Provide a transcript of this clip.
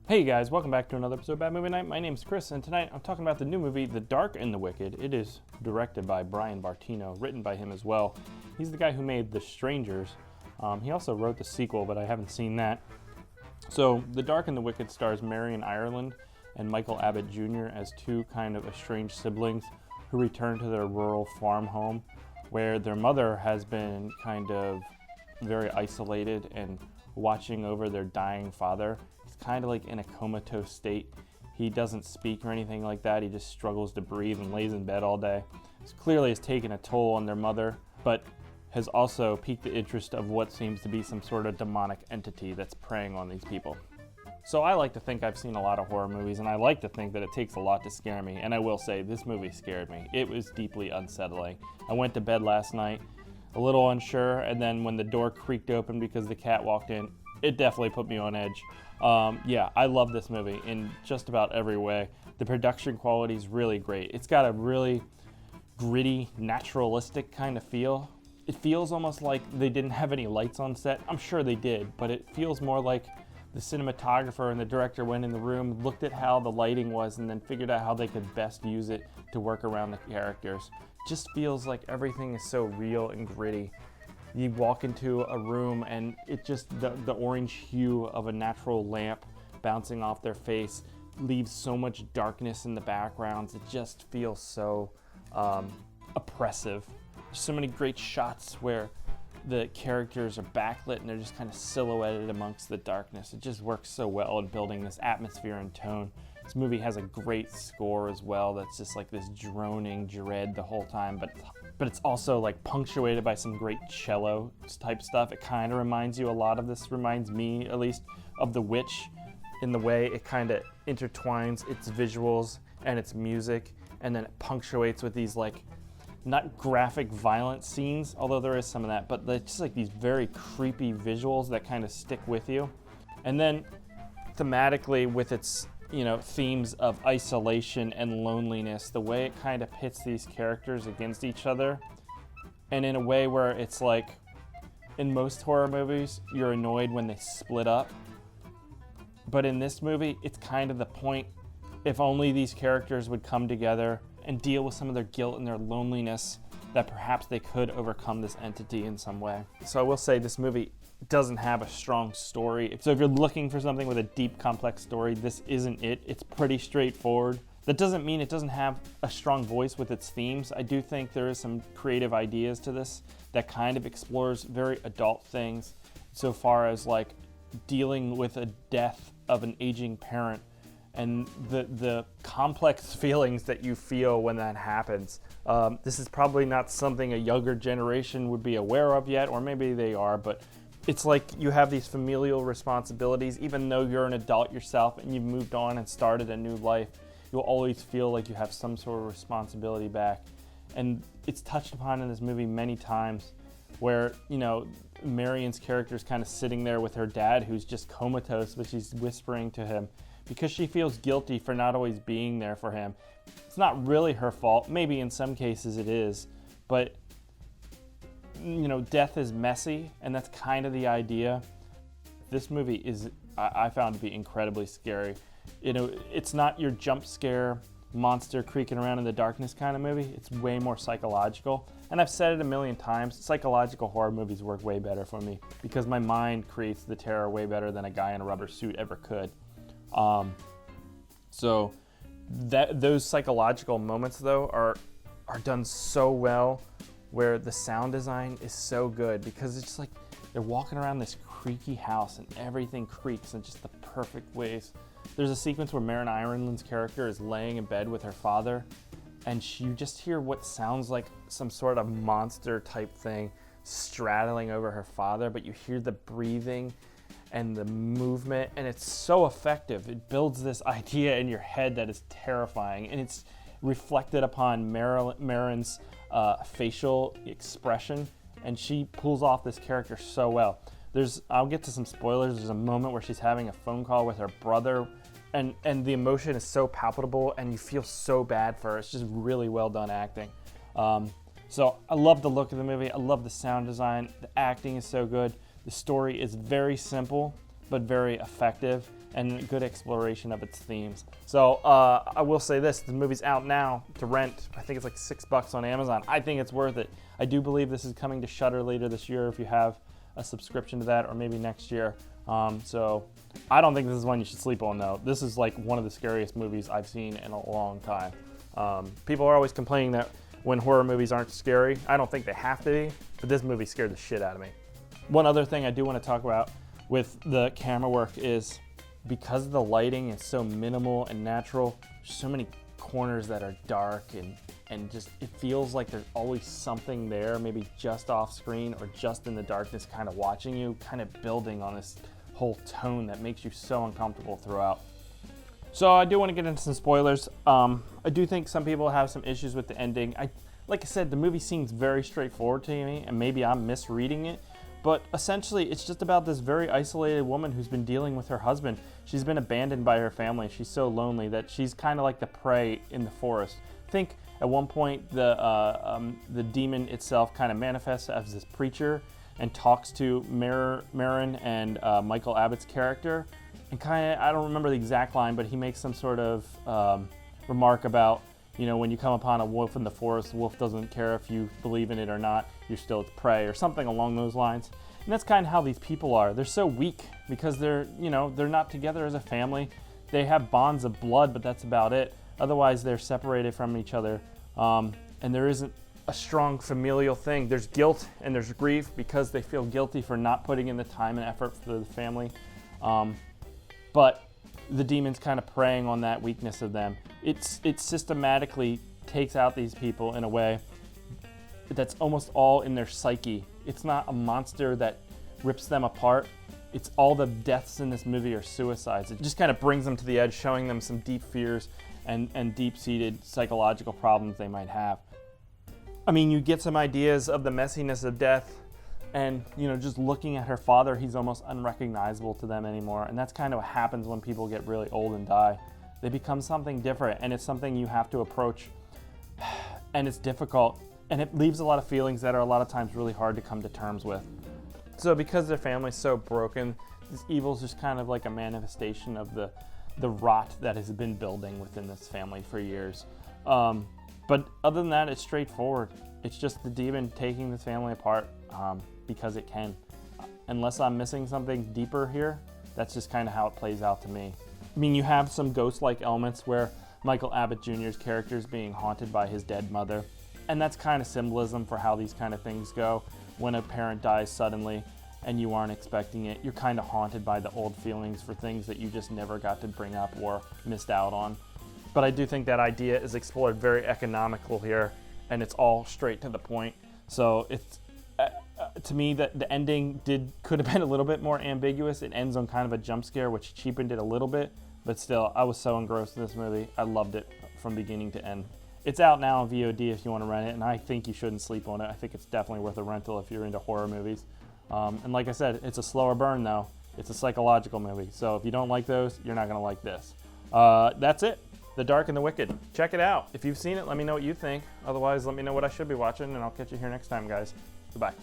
Hey guys, welcome back to another episode of Bad Movie Night. My name's Chris, and tonight I'm talking about the new movie, The Dark and the Wicked. It is directed by Bryan, written by him as well. He's the guy who made The Strangers. He also wrote the sequel, but I haven't seen that. So, The Dark and the Wicked stars Marion Ireland and Michael Abbott Jr. as two kind of estranged siblings who return to their rural farm home, where their mother has been kind of very isolated and watching over their dying father. He's kind of like in a comatose state. He doesn't speak or anything like that. He just struggles to breathe and lays in bed all day. This clearly has taken a toll on their mother, but has also piqued the interest of what seems to be some sort of demonic entity that's preying on these people. So I like to think I've seen a lot of horror movies, and I like to think that it takes a lot to scare me. And I will say, this movie scared me. It was deeply unsettling. I went to bed last night a little unsure, and then when the door creaked open because the cat walked in, it definitely put me on edge. Yeah, I love this movie in just about every way. The production quality is really great. It's got a really gritty, naturalistic kind of feel. It feels almost like they didn't have any lights on set. I'm sure they did, but it feels more like the cinematographer and the director went in the room, looked at how the lighting was, and then figured out how they could best use it to work around the characters. Just feels like everything is so real and gritty. You walk into a room and it just, the orange hue of a natural lamp bouncing off their face leaves so much darkness in the backgrounds. It just feels so oppressive. There's so many great shots where the characters are backlit and they're just kind of silhouetted amongst the darkness. It just works so well in building this atmosphere and tone. This movie has a great score as well that's just like this droning dread the whole time, but it's also like punctuated by some great cello type stuff. It kind of reminds you, a lot of this reminds me at least, of The Witch in the way it kind of intertwines its visuals and its music, and then it punctuates with these like, not graphic violent scenes, although there is some of that, but it's just like these very creepy visuals that kind of stick with you. And then thematically with its, themes of isolation and loneliness, the way it kind of pits these characters against each other, and in a way where it's like, in most horror movies, you're annoyed when they split up. But in this movie, it's kind of the point, if only these characters would come together and deal with some of their guilt and their loneliness, that perhaps they could overcome this entity in some way. So I will say this movie doesn't have a strong story. So if you're looking for something with a deep, complex story, this isn't it. It's pretty straightforward. That doesn't mean it doesn't have a strong voice with its themes. I do think there is some creative ideas to this that kind of explores very adult things, so far as like dealing with a death of an aging parent and the complex feelings that you feel when that happens. This is probably not something a younger generation would be aware of yet, or maybe they are, but it's like you have these familial responsibilities. Even though you're an adult yourself and you've moved on and started a new life, you'll always feel like you have some sort of responsibility back. And it's touched upon in this movie many times where, Marion's character is kind of sitting there with her dad who's just comatose, but she's whispering to him because she feels guilty for not always being there for him. It's not really her fault. Maybe in some cases it is, but death is messy, and that's kind of the idea. This movie is, I found to be incredibly scary. It's not your jump scare monster creaking around in the darkness kind of movie. It's way more psychological. And I've said it a million times, psychological horror movies work way better for me because my mind creates the terror way better than a guy in a rubber suit ever could. So those psychological moments though are done so well, where the sound design is so good because it's just like they're walking around this creaky house and everything creaks in just the perfect ways. There's a sequence where Marion Ireland's character is laying in bed with her father, and you just hear what sounds like some sort of monster type thing straddling over her father, but you hear the breathing and the movement, and it's so effective. It builds this idea in your head that is terrifying, and it's reflected upon Marion's facial expression, and she pulls off this character so well. I'll get to some spoilers. There's a moment where she's having a phone call with her brother, and the emotion is so palpable, and you feel so bad for her. It's just really well done acting. So I love the look of the movie. I love the sound design. The acting is so good. The story is very simple, but very effective. and good exploration of its themes. So I will say this, the movie's out now to rent. I think it's like $6 on Amazon. I think it's worth it. I do believe this is coming to Shudder later this year if you have a subscription to that, or maybe next year. So I don't think this is one you should sleep on though. This is like one of the scariest movies I've seen in a long time. People are always complaining that when horror movies aren't scary. I don't think they have to be, but this movie scared the shit out of me. One other thing I do want to talk about with the camera work is because the lighting is so minimal and natural, there's so many corners that are dark and just it feels like there's always something there, maybe just off screen or just in the darkness kind of watching you, kind of building on this whole tone that makes you so uncomfortable throughout. So I do want to get into some spoilers. I do think some people have some issues with the ending. Like I said, the movie seems very straightforward to me, and maybe I'm misreading it, but essentially it's just about this very isolated woman who's been dealing with her husband. She's been abandoned by her family. She's so lonely that she's kind of like the prey in the forest. I think at one point the demon itself kind of manifests as this preacher and talks to Marin and Michael Abbott's character. And kind of, I don't remember the exact line, but he makes some sort of remark about, you know, when you come upon a wolf in the forest, the wolf doesn't care if you believe in it or not, you're still its prey, or something along those lines. And that's kind of how these people are. They're so weak because they're not together as a family. They have bonds of blood, but that's about it. Otherwise, they're separated from each other. And there isn't a strong familial thing. There's guilt and there's grief because they feel guilty for not putting in the time and effort for the family. But the demon's kind of preying on that weakness of them. It systematically takes out these people in a way that's almost all in their psyche. It's not a monster that rips them apart. It's all the deaths in this movie are suicides. It just kind of brings them to the edge, showing them some deep fears and deep-seated psychological problems they might have. I mean, you get some ideas of the messiness of death, and just looking at her father, he's almost unrecognizable to them anymore. And that's kind of what happens when people get really old and die. They become something different, and it's something you have to approach. And it's difficult, and it leaves a lot of feelings that are a lot of times really hard to come to terms with. So because their family's so broken, this evil's just kind of like a manifestation of the rot that has been building within this family for years. But other than that, it's straightforward. It's just the demon taking this family apart because it can. Unless I'm missing something deeper here, that's just kind of how it plays out to me. I mean, you have some ghost-like elements where Michael Abbott Jr.'s character is being haunted by his dead mother. And that's kind of symbolism for how these kind of things go. When a parent dies suddenly and you aren't expecting it, you're kind of haunted by the old feelings for things that you just never got to bring up or missed out on. But I do think that idea is explored very economical here, and it's all straight to the point. So it's to me that the ending could have been a little bit more ambiguous. It ends on kind of a jump scare, which cheapened it a little bit, but still, I was so engrossed in this movie. I loved it from beginning to end. It's out now on VOD if you want to rent it, and I think you shouldn't sleep on it. I think it's definitely worth a rental if you're into horror movies. And like I said, it's a slower burn though. It's a psychological movie, so if you don't like those, you're not going to like this. That's it. The Dark and the Wicked. Check it out. If you've seen it, let me know what you think. Otherwise, let me know what I should be watching, and I'll catch you here next time, guys. Goodbye.